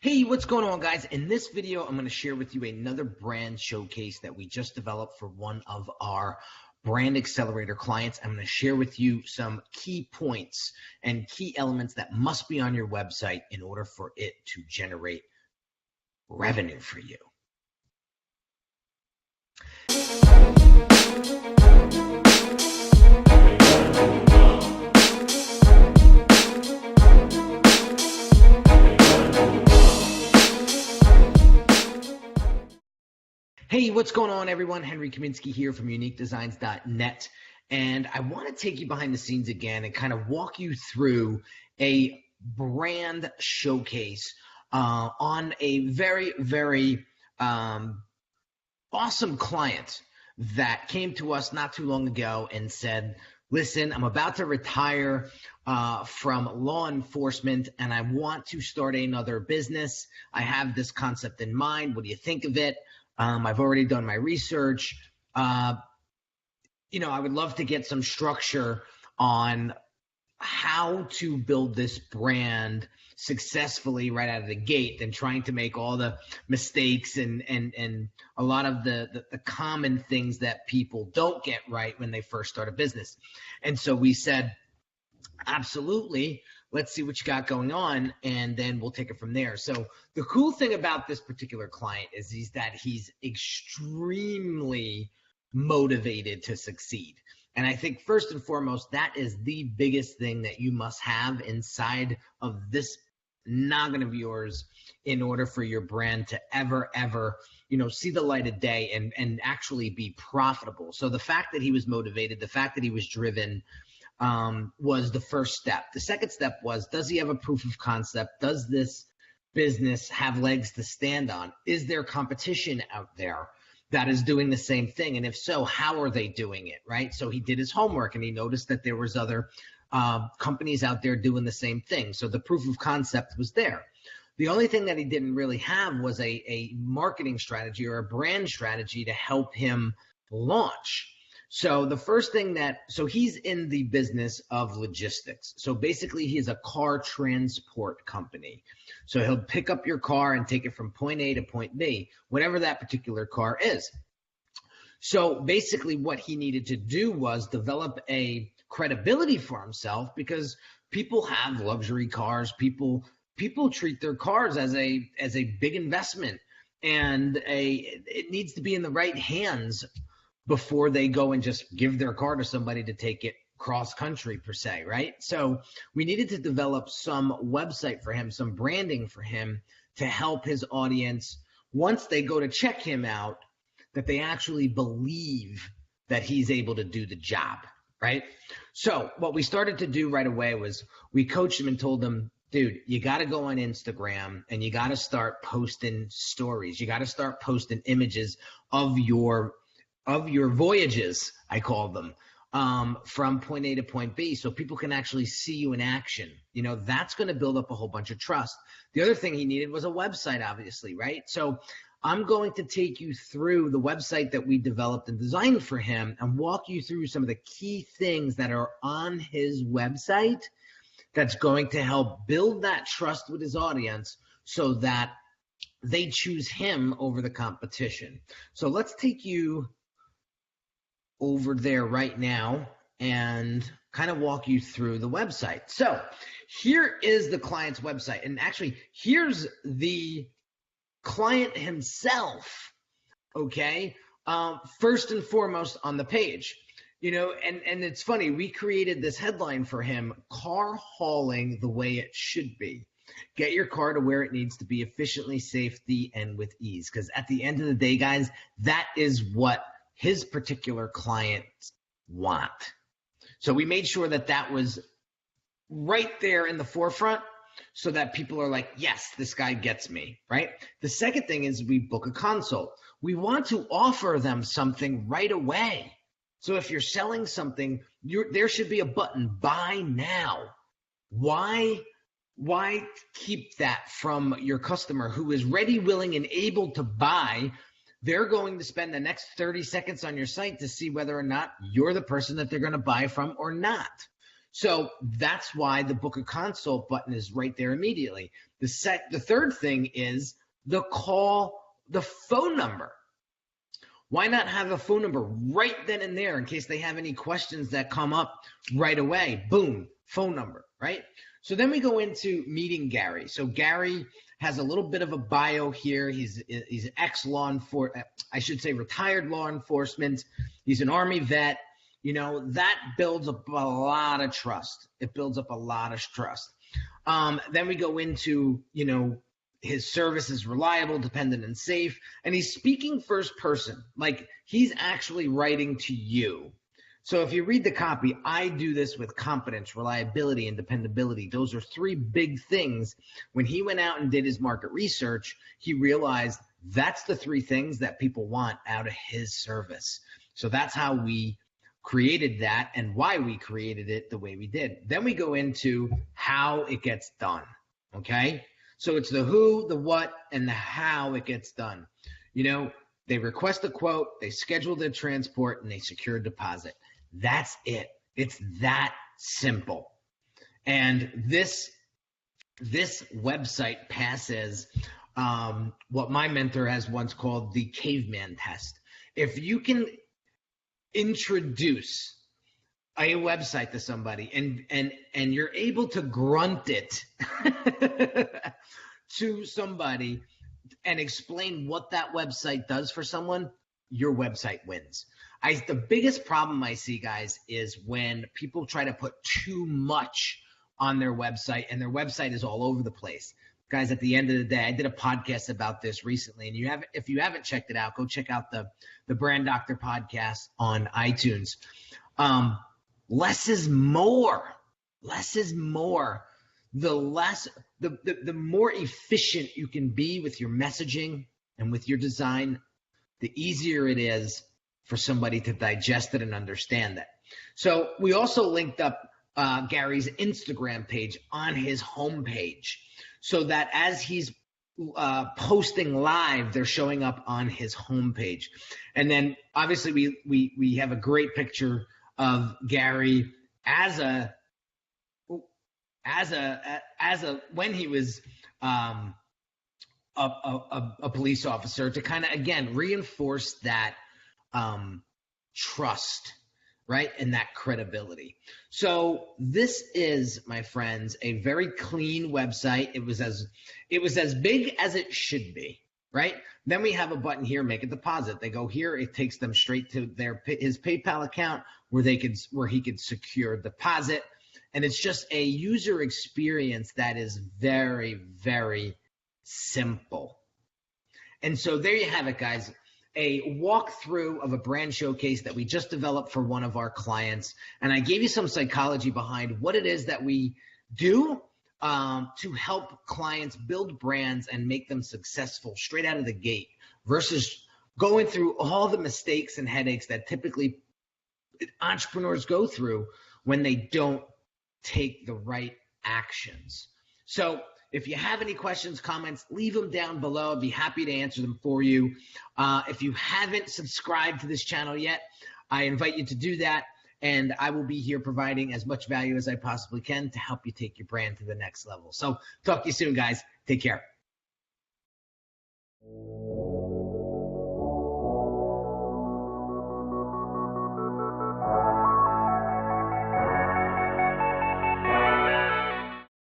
Hey, what's going on, guys? In this video, I'm going to share with you another brand showcase that we just developed for one of our brand accelerator clients. I'm going to share with you some key points and key elements that must be on your website in order for it to generate revenue for you. Hey, what's going on, everyone? Henry Kaminski here from uniquedesignz.net. And I want to take you behind the scenes again and kind of walk you through a brand showcase on a very, very awesome client that came to us not too long ago and said, listen, I'm about to retire from law enforcement and I want to start another business. I have this concept in mind. What do you think of it? I've already done my research. I would love to get some structure on how to build this brand successfully right out of the gate than trying to make all the mistakes and a lot of the common things that people don't get right when they first start a business. And so we said, absolutely. Let's see what you got going on, and then we'll take it from there. So the cool thing about this particular client is that he's extremely motivated to succeed. And I think first and foremost, that is the biggest thing that you must have inside of this noggin of yours in order for your brand to ever, see the light of day and actually be profitable. So the fact that he was motivated, the fact that he was driven, was the first step. The second step was, does he have a proof of concept? Does this business have legs to stand on? Is there competition out there that is doing the same thing? And if so, how are they doing it, right? So he did his homework and he noticed that there was other companies out there doing the same thing. So the proof of concept was there. The only thing that he didn't really have was a marketing strategy or a brand strategy to help him launch. So the first thing so he's in the business of logistics. So basically he's a car transport company. So he'll pick up your car and take it from point A to point B, whatever that particular car is. So basically what he needed to do was develop a credibility for himself, because people have luxury cars. People treat their cars as a big investment, and it needs to be in the right hands before they go and just give their car to somebody to take it cross country per se, right? So we needed to develop some website for him, some branding for him to help his audience, once they go to check him out, that they actually believe that he's able to do the job, right? So what we started to do right away was we coached him and told him, dude, you got to go on Instagram and you got to start posting stories. You got to start posting images of your voyages, I call them, from point A to point B, so people can actually see you in action. That's going to build up a whole bunch of trust. The other thing he needed was a website, obviously, right? So I'm going to take you through the website that we developed and designed for him and walk you through some of the key things that are on his website that's going to help build that trust with his audience so that they choose him over the competition. So let's take you over there right now and kind of walk you through the website. So here is the client's website. And actually, here's the client himself, okay? First and foremost on the page, and it's funny, we created this headline for him, car hauling the way it should be. Get your car to where it needs to be efficiently, safety, and with ease. Because at the end of the day, guys, that is what his particular clients want. So we made sure that was right there in the forefront so that people are like, yes, this guy gets me, right? The second thing is we book a consult. We want to offer them something right away. So if you're selling something, there should be a button, buy now. Why keep that from your customer who is ready, willing, and able to buy? They're going to spend the next 30 seconds on your site to see whether or not you're the person that they're going to buy from or not. So that's why the book a consult button is right there immediately. The third thing is the phone number. Why not have a phone number right then and there in case they have any questions that come up right away? Boom, phone number, right? So then we go into meeting Gary. So Gary has a little bit of a bio here. He's ex-law enforcement, I should say retired law enforcement. He's an Army vet. You know, that builds up a lot of trust. It builds up a lot of trust. Then we go into, you know, his service is reliable, dependent, and safe. And he's speaking first person, like he's actually writing to you. So if you read the copy, I do this with competence, reliability, and dependability. Those are three big things. When he went out and did his market research, he realized that's the three things that people want out of his service. So that's how we created that and why we created it the way we did. Then we go into how it gets done, okay? So it's the who, the what, and the how it gets done. You know, they request a quote, they schedule their transport, and they secure a deposit. That's it. It's that simple. And this website passes what my mentor has once called the caveman test. If you can introduce a website to somebody and you're able to grunt it to somebody and explain what that website does for someone, your website wins. The biggest problem I see, guys, is when people try to put too much on their website and their website is all over the place. Guys, at the end of the day, I did a podcast about this recently, and if you haven't checked it out, go check out the Brand Doctor podcast on iTunes. Less is more. Less is more. The more efficient you can be with your messaging and with your design, the easier it is for somebody to digest it and understand it. So we also linked up Gary's Instagram page on his homepage so that as he's posting live, they're showing up on his homepage. And then obviously we have a great picture of Gary as when he was a police officer, to kind of again reinforce that trust, right, and that credibility. So this is, my friends, a very clean website. It was as big as it should be, right? Then we have a button here, make a deposit. They go here, it takes them straight to his PayPal account where he could secure a deposit. And it's just a user experience that is very, very simple. And so there you have it, guys. A walkthrough of a brand showcase that we just developed for one of our clients. And I gave you some psychology behind what it is that we do to help clients build brands and make them successful straight out of the gate versus going through all the mistakes and headaches that typically entrepreneurs go through when they don't take the right actions. So if you have any questions, comments, leave them down below. I'd be happy to answer them for you. If you haven't subscribed to this channel yet, I invite you to do that. And I will be here providing as much value as I possibly can to help you take your brand to the next level. So talk to you soon, guys. Take care.